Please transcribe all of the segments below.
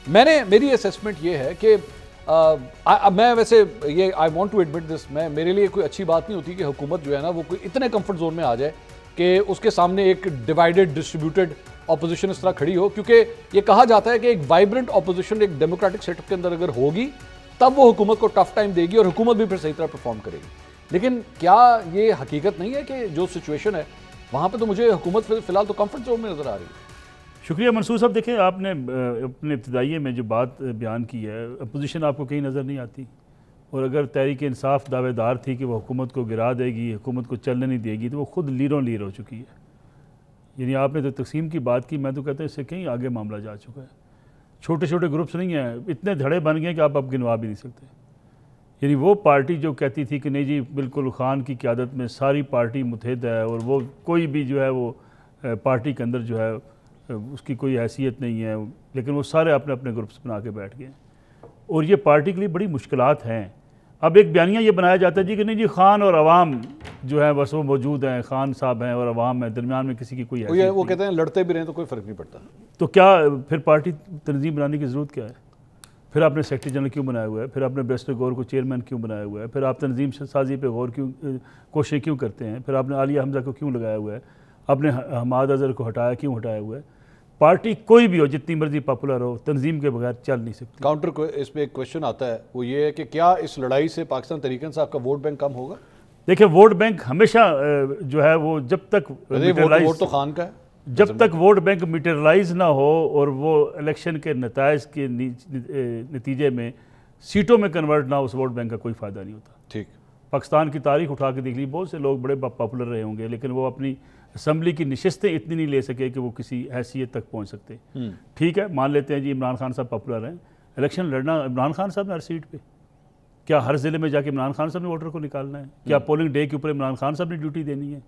میری اسیسمنٹ یہ ہے کہ میں ویسے یہ آئی وانٹ ٹو ایڈمٹ دس، میرے لیے کوئی اچھی بات نہیں ہوتی کہ حکومت جو ہے نا وہ کوئی اتنے کمفرٹ زون میں آ جائے کہ اس کے سامنے ایک ڈیوائیڈڈ ڈسٹریبیوٹڈ اپوزیشن اس طرح کھڑی ہو، کیونکہ یہ کہا جاتا ہے کہ ایک وائبرنٹ اپوزیشن ایک ڈیموکریٹک سیٹ اپ کے اندر اگر ہوگی تب وہ حکومت کو ٹف ٹائم دے گی اور حکومت بھی پھر صحیح طرح پرفارم کرے گی. لیکن کیا یہ حقیقت نہیں ہے کہ جو سچویشن ہے وہاں پہ تو مجھے حکومت فی الحال تو کمفرٹ زون میں نظر آ رہی ہے؟ شکریہ منصور صاحب. دیکھیں آپ نے اپنے ابتدائیے میں جو بات بیان کی ہے، اپوزیشن آپ کو کہیں نظر نہیں آتی، اور اگر تحریک انصاف دعوے دار تھی کہ وہ حکومت کو گرا دے گی، حکومت کو چلنے نہیں دے گی، تو وہ خود لیروں لیر ہو چکی ہے. یعنی آپ نے تو تقسیم کی بات کی، میں تو کہتا ہوں اس سے کہیں آگے معاملہ جا چکا ہے. چھوٹے چھوٹے گروپس نہیں ہیں، اتنے دھڑے بن گئے کہ آپ اب گنوا بھی نہیں سکتے. یعنی وہ پارٹی جو کہتی تھی کہ نہیں جی بالکل خان کی قیادت میں ساری پارٹی متحد ہے اور وہ کوئی بھی جو ہے وہ پارٹی کے اندر جو ہے اس کی کوئی حیثیت نہیں ہے، لیکن وہ سارے اپنے اپنے گروپس بنا کے بیٹھ گئے، اور یہ پارٹی کے لیے بڑی مشکلات ہیں. اب ایک بیانیہ یہ بنایا جاتا ہے جی کہ نہیں جی خان اور عوام جو ہے بس وہ موجود ہیں، خان صاحب ہیں اور عوام ہیں، درمیان میں کسی کی کوئی حیثیت وہ کہتے ہیں لڑتے بھی رہیں تو کوئی فرق نہیں پڑتا. تو کیا پھر پارٹی تنظیم بنانے کی ضرورت کیا ہے؟ پھر آپ نے سیکرٹری جنرل کیوں بنایا ہوا ہے؟ پھر آپ نے بیرسٹر گور کو چیئرمین کیوں بنایا ہوا ہے؟ پھر آپ تنظیم سازی پہ غور کیوں کوششیں کیوں کرتے ہیں؟ پھر آپ نے عالیہ حمزہ کو کیوں لگایا ہوا ہے؟ آپ نے حماد اظہر کو کیوں ہٹایا ہوا ہے؟ پارٹی کوئی بھی ہو، جتنی مرضی پاپولر ہو، تنظیم کے بغیر چل نہیں سکتی. کاؤنٹر کو اس پہ ایک کویشچن آتا ہے، وہ یہ ہے کہ کیا اس لڑائی سے پاکستان تحریک انصاف کا ووٹ بینک کم ہوگا؟ دیکھیں ووٹ بینک ہمیشہ جو ہے وہ جب تک ووٹ تو خان کا ہے، جب تک ووٹ بینک میٹرلائز نہ ہو اور وہ الیکشن کے نتائج کے نتیجے میں سیٹوں میں کنورٹ نہ ہو، اس ووٹ بینک کا کوئی فائدہ نہیں ہوتا. ٹھیک. پاکستان کی تاریخ اٹھا کے دیکھ لی، بہت سے لوگ بڑے پاپولر رہے ہوں گے لیکن وہ اپنی اسمبلی کی نشستیں اتنی نہیں لے سکے کہ وہ کسی حیثیت تک پہنچ سکتے. ٹھیک ہے، مان لیتے ہیں جی عمران خان صاحب پاپولر ہیں، الیکشن لڑنا عمران خان صاحب نے ہر سیٹ پہ. کیا ہر ضلع میں جا کے عمران خان صاحب نے ووٹر کو نکالنا ہے؟ کیا پولنگ ڈے کے اوپر عمران خان صاحب نے ڈیوٹی دینی ہے؟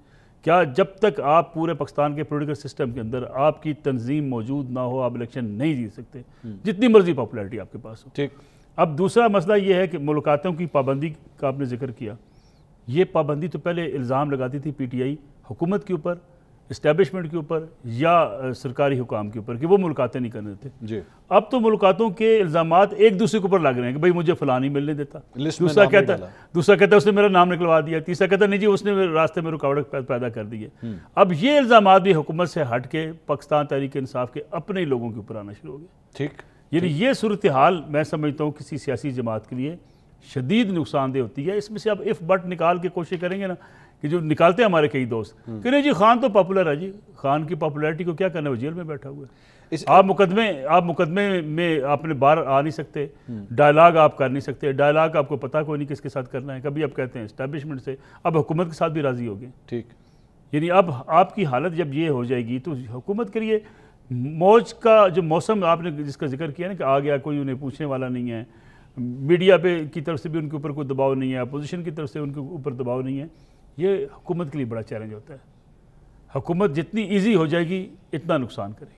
کیا جب تک آپ پورے پاکستان کے پولیٹیکل سسٹم کے اندر آپ کی تنظیم موجود نہ ہو آپ الیکشن نہیں جیت سکتے، جتنی مرضی پاپولیرٹی آپ کے پاس ہو. ٹھیک. اب دوسرا مسئلہ یہ ہے کہ ملاقاتوں کی پابندی کا آپ نے ذکر کیا. یہ پابندی تو پہلے الزام لگاتی تھی پی ٹی آئی حکومت کے اوپر، اسٹیبلشمنٹ کے اوپر یا سرکاری حکام کے اوپر کہ وہ ملاقاتیں نہیں کرنے دیتے. جی. اب تو ملاقاتوں کے الزامات ایک دوسرے کے اوپر لگ رہے ہیں کہ بھائی مجھے فلاں نہیں ملنے دیتا، دوسرا کہتا ہے اس نے میرا نام نکلوا دیا، تیسرا کہتا ہے نہیں جی اس نے راستے میں رکاوٹ پیدا کر دی ہے. اب یہ الزامات بھی حکومت سے ہٹ کے پاکستان تحریک انصاف کے اپنے لوگوں کے اوپر آنا شروع ہو گئے. ٹھیک. یعنی یہ صورتحال میں سمجھتا ہوں کسی سیاسی جماعت کے لیے شدید نقصان دہ ہوتی ہے. اس میں سے آپ اف بٹ نکال کے کوشش کریں گے نا کہ جو نکالتے ہیں ہمارے کئی دوست کہ نہیں جی خان تو پاپولر ہے، جی خان کی پاپولیرٹی کو کیا کرنا ہے، وہ جیل میں بیٹھا ہوا ہے. آپ مقدمے میں آپ نے باہر آ نہیں سکتے، ڈائلاگ آپ کر نہیں سکتے، ڈائلاگ آپ کو پتہ کوئی نہیں کس کے ساتھ کرنا ہے. کبھی آپ کہتے ہیں اسٹیبلشمنٹ سے، اب حکومت کے ساتھ بھی راضی ہو گئے. ٹھیک. یعنی اب آپ کی حالت جب یہ ہو جائے گی تو حکومت کے لیے موج کا جو موسم آپ نے جس کا ذکر کیا نا کہ آ گیا، کوئی انہیں پوچھنے والا نہیں ہے، میڈیا پہ کی طرف سے بھی ان کے اوپر کوئی دباؤ نہیں ہے، اپوزیشن کی طرف سے ان کے اوپر دباؤ نہیں ہے، یہ حکومت کے لیے بڑا چیلنج ہوتا ہے. حکومت جتنی ایزی ہو جائے گی اتنا نقصان کرے گی.